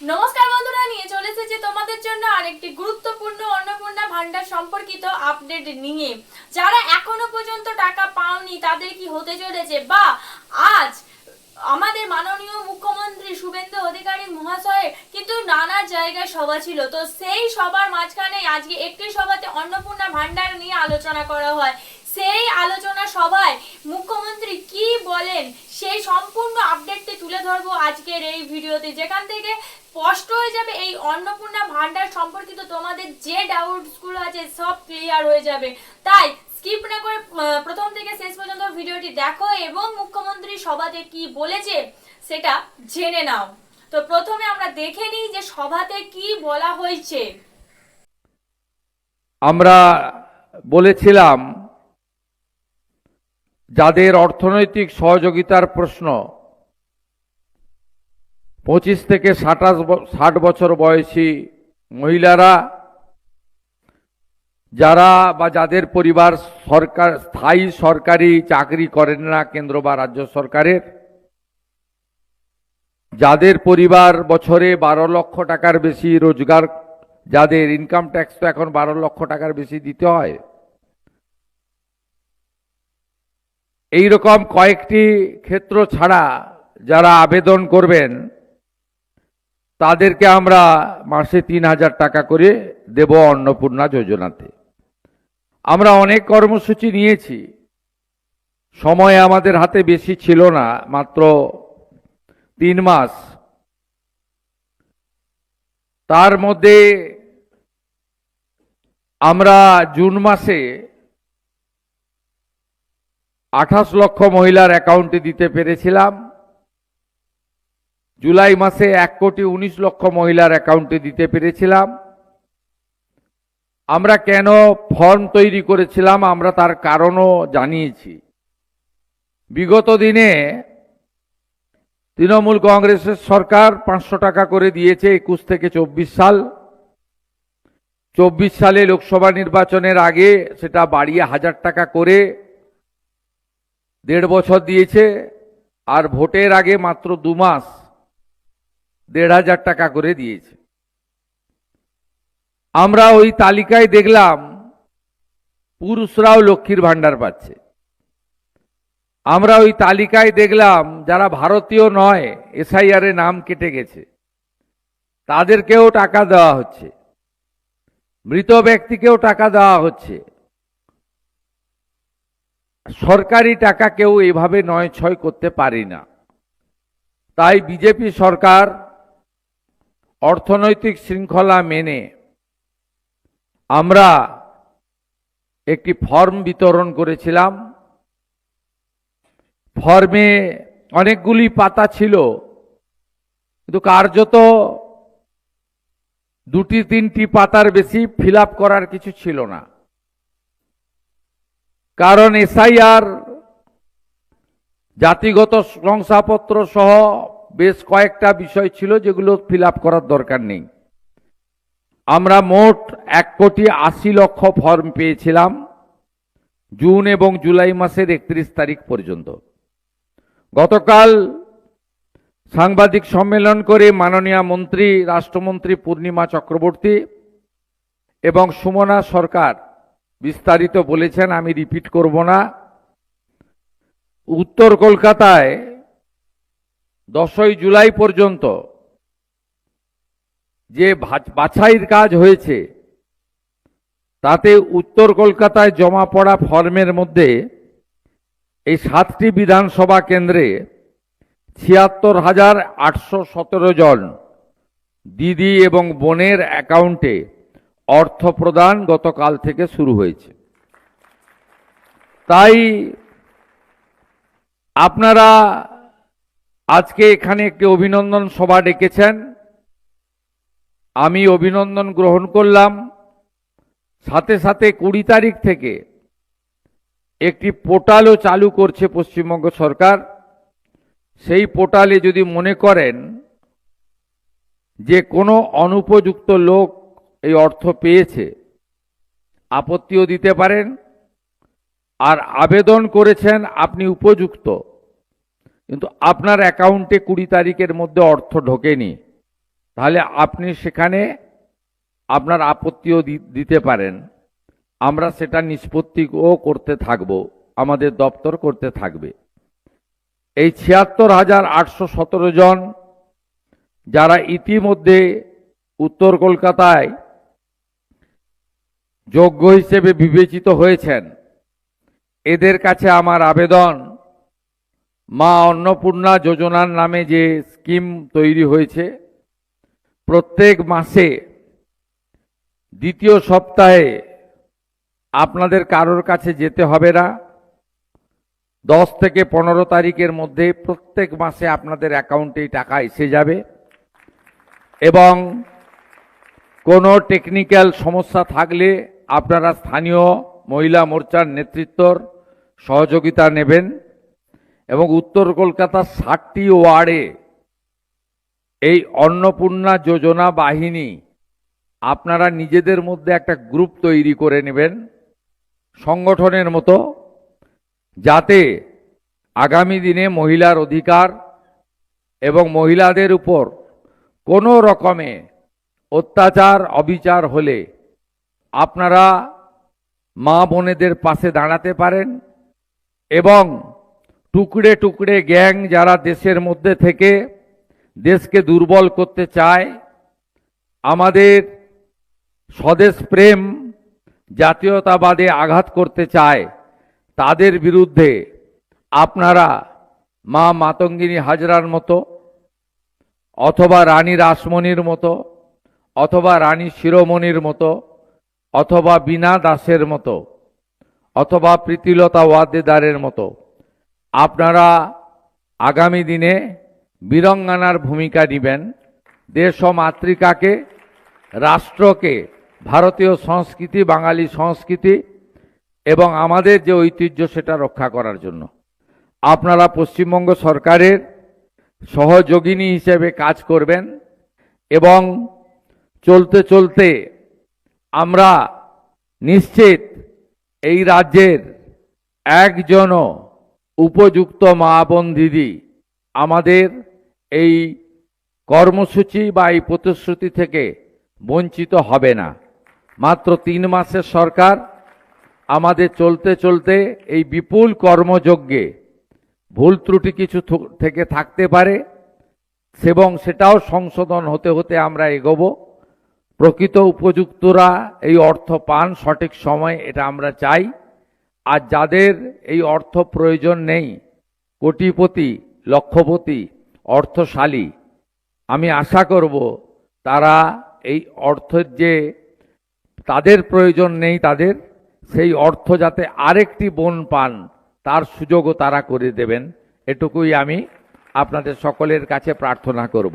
নমস্কার বন্ধুরা, নিয়ে চলে এসেছি তোমাদের জন্য আরেকটি গুরুত্বপূর্ণ অন্নপূর্ণা ভান্ডার সম্পর্কিত আপডেট নিয়ে। যারা এখনো পর্যন্ত টাকা পাওনি তাদের কি হতে চলেছে, বা আজ আমাদের মাননীয় মুখ্যমন্ত্রী শুভেন্দু অধিকারী মহাশয়ের কিন্তু নানা জায়গায় সভা ছিল, তো সেই সভার মাঝখানে আজকে একটি সভাতে অন্নপূর্ণা ভান্ডার নিয়ে আলোচনা করা হয়। সেই আলোচনা সভায় মুখ্যমন্ত্রী কি বলেন সেই সম্পূর্ণ আপডেটটি তুলে ধরবো আজকের এই ভিডিওতে, যেখান থেকে স্পষ্ট হয়ে যাবে এই অন্নপূর্ণা ভান্ডার সম্পর্কিত তোমাদের যে ডাউটসগুলো আছে সব ক্লিয়ার হয়ে যাবে। তাই স্কিপ না করে প্রথম থেকে শেষ পর্যন্ত ভিডিওটি দেখো এবং মুখ্যমন্ত্রী সভাতে কি বলেছে সেটা জেনে নাও। তো প্রথমে আমরা দেখে নিই যে সভাতে কি বলা হয়েছে। আমরা বলেছিলাম যাদের অর্থনৈতিক সহযোগিতার প্রশ্ন 25 থেকে 60 বছর বয়সী মহিলারা, যারা বা যাদের পরিবার স্থায়ী সরকারি চাকরি করেন না কেন্দ্র বা রাজ্য সরকারের, যাদের পরিবার বছরে 12 লক্ষ টাকার বেশি রোজগার, যাদের ইনকাম ট্যাক্স তো এখন 12 লক্ষ টাকার বেশি দিতে হয়, এই রকম কয়েকটি ক্ষেত্র ছাড়া যারা আবেদন করবেন তাদেরকে আমরা মাসে 3,000 টাকা করে দেব অন্নপূর্ণা যোজনাতে। আমরা অনেক কর্মসূচি নিয়েছি, সময় আমাদের হাতে বেশি ছিল না, মাত্র 3 মাস। তার মধ্যে আমরা জুন মাসে 28 লক্ষ মহিলার অ্যাকাউন্টে দিতে পেরেছিলাম, জুলাই মাসে 1,19,00,000 মহিলার অ্যাকাউন্টে দিতে পেরেছিলাম। আমরা কেন ফর্ম তৈরি করেছিলাম আমরা তার কারণও জানিয়েছি। বিগত দিনে তৃণমূল কংগ্রেসের সরকার 500 টাকা করে দিয়েছে 21 থেকে 24 সাল। 24 সালে লোকসভা নির্বাচনের আগে সেটা বাড়িয়ে 1000 টাকা করে 1.5 বছর দিয়েছে, আর ভোটের আগে মাত্র 2 মাস 1,500 টাকা করে দিয়েছে। আমরা ওই তালিকায় দেখলাম পুরুষরাও লক্ষ্মীর ভান্ডার পাচ্ছে। আমরা ওই তালিকায় দেখলাম যারা ভারতীয় নয়, এসআইআর এ নাম কেটে গেছে, তাদেরকেও টাকা দেওয়া হচ্ছে, মৃত ব্যক্তিকেও টাকা দেওয়া হচ্ছে। সরকারি টাকা কেউ এভাবে নয় ছয় করতে পারি না। তাই বিজেপি সরকার অর্থনৈতিক শৃঙ্খলা মেনে আমরা একটি ফর্ম বিতরণ করেছিলাম। ফর্মে অনেকগুলি পাতা ছিল, কিন্তু কার্যত 2-3টি পাতার বেশি ফিল আপ করার কিছু ছিল না। কারণ এসআইআর, জাতিগত শংসাপত্র সহ বেশ কয়েকটা বিষয় ছিল যেগুলো ফিল আপ করার দরকার নেই। আমরা মোট 1,80,00,000 ফর্ম পেয়েছিলাম জুন এবং জুলাই মাসের 31 তারিখ পর্যন্ত। গতকাল সাংবাদিক সম্মেলন করে মাননীয় মন্ত্রী, রাষ্ট্রমন্ত্রী পূর্ণিমা চক্রবর্তী এবং সুমনা সরকার বিস্তারিত বলেছেন, আমি রিপিট করব না। উত্তর কলকাতায় 10ই জুলাই পর্যন্ত যে বাছাইয়ের কাজ হয়েছে তাতে উত্তর কলকাতায় জমা পড়া ফর্মের মধ্যে এই 7টি বিধানসভা কেন্দ্রে 76,817 জন দিদি এবং বোনের অ্যাকাউন্টে অর্থ প্রদান গতকাল থেকে শুরু হয়েছে। তাই আপনারা আজকে এখানে একটি অভিনন্দন সভা ডেকেছেন, আমি অভিনন্দন গ্রহণ করলাম। সাথে সাথে 20 তারিখ থেকে একটি পোর্টালও চালু করছে পশ্চিমবঙ্গ সরকার। সেই পোর্টালে যদি মনে করেন যে কোনো অনুপযুক্ত লোক এই অর্থ পেয়েছে, আপত্তিও দিতে পারেন। আর আবেদন করেছেন আপনি উপযুক্ত, কিন্তু আপনার অ্যাকাউন্টে 20 তারিখের মধ্যে অর্থ ঢোকেনি, তাহলে আপনি সেখানে আপনার আপত্তিও দিতে পারেন। আমরা সেটা নিষ্পত্তিও করতে থাকব, আমাদের দপ্তর করতে থাকবে। এই ৭৬,৮১৭ জন যারা ইতিমধ্যে উত্তর কলকাতায় যোগ্য হিসেবে বিবেচিত হয়েছেন, এদের কাছে আমার আবেদন, মা অন্নপূর্ণা যোজনার নামে যে স্কিম তৈরি হয়েছে, প্রত্যেক মাসে দ্বিতীয় সপ্তাহে আপনাদের কারোর কাছে যেতে হবে না। 10 থেকে 15 তারিখের মধ্যে প্রত্যেক মাসে আপনাদের অ্যাকাউন্টে টাকা এসে যাবে এবং কোনো টেকনিক্যাল সমস্যা থাকলে আপনারা স্থানীয় মহিলা মোর্চার নেতৃত্বর সহযোগিতা নেবেন এবং উত্তর কলকাতার 60টি ওয়ার্ডে এই অন্নপূর্ণা যোজনা বাহিনী আপনারা নিজেদের মধ্যে একটা গ্রুপ তৈরি করে নেবেন সংগঠনের মতো, যাতে আগামী দিনে মহিলার অধিকার এবং মহিলাদের উপর কোনো রকমে অত্যাচার অবিচার হলে আপনারা মা বোনেদের পাশে দাঁড়াতে পারেন এবং টুকরে টুকরে গ্যাং যারা দেশের মধ্যে থেকে দেশকে দুর্বল করতে চায়, আমাদের স্বদেশ প্রেম জাতীয়তাবাদে আঘাত করতে চায়, তাদের বিরুদ্ধে আপনারা মা মাতঙ্গিনী হাজরার মতো অথবা রানী রাসমণির মতো অথবা রানী শিরোমণির মতো অথবা বীণা দাসের মতো অথবা প্রীতিলতা ওয়াদ্দেদারের মতো আপনারা আগামী দিনে বীরাঙ্গনার ভূমিকা নেবেন। দেশ ও মাতৃকাকে, রাষ্ট্রকে, ভারতীয় সংস্কৃতি, বাঙালি সংস্কৃতি এবং আমাদের যে ঐতিহ্য সেটা রক্ষা করার জন্য আপনারা পশ্চিমবঙ্গ সরকারের সহযোগিনী হিসেবে কাজ করবেন এবং চলতে চলতে আমরা নিশ্চিত এই রাজ্যের একজনও উপযুক্ত মা বোন দিদি আমাদের এই কর্মসূচি বা এই প্রতিশ্রুতি থেকে বঞ্চিত হবে না। মাত্র 3 মাসের সরকার, আমাদের চলতে চলতে এই বিপুল কর্মযজ্ঞে ভুল ত্রুটি কিছু থেকে থাকতে পারে এবং সেটাও সংশোধন হতে হতে আমরা এগোবো। প্রকৃত উপযুক্তরা এই অর্থ পান সঠিক সময়, এটা আমরা চাই। আর যাদের এই অর্থ প্রয়োজন নেই, কোটিপতি, লক্ষপতি, অর্থশালী, আমি আশা করব তারা এই অর্থের যে তাদের প্রয়োজন নেই, তাদের সেই অর্থ যাতে আরেকটি বোন পান তার সুযোগও তারা করে দেবেন, এটুকুই আমি আপনাদের সকলের কাছে প্রার্থনা করব।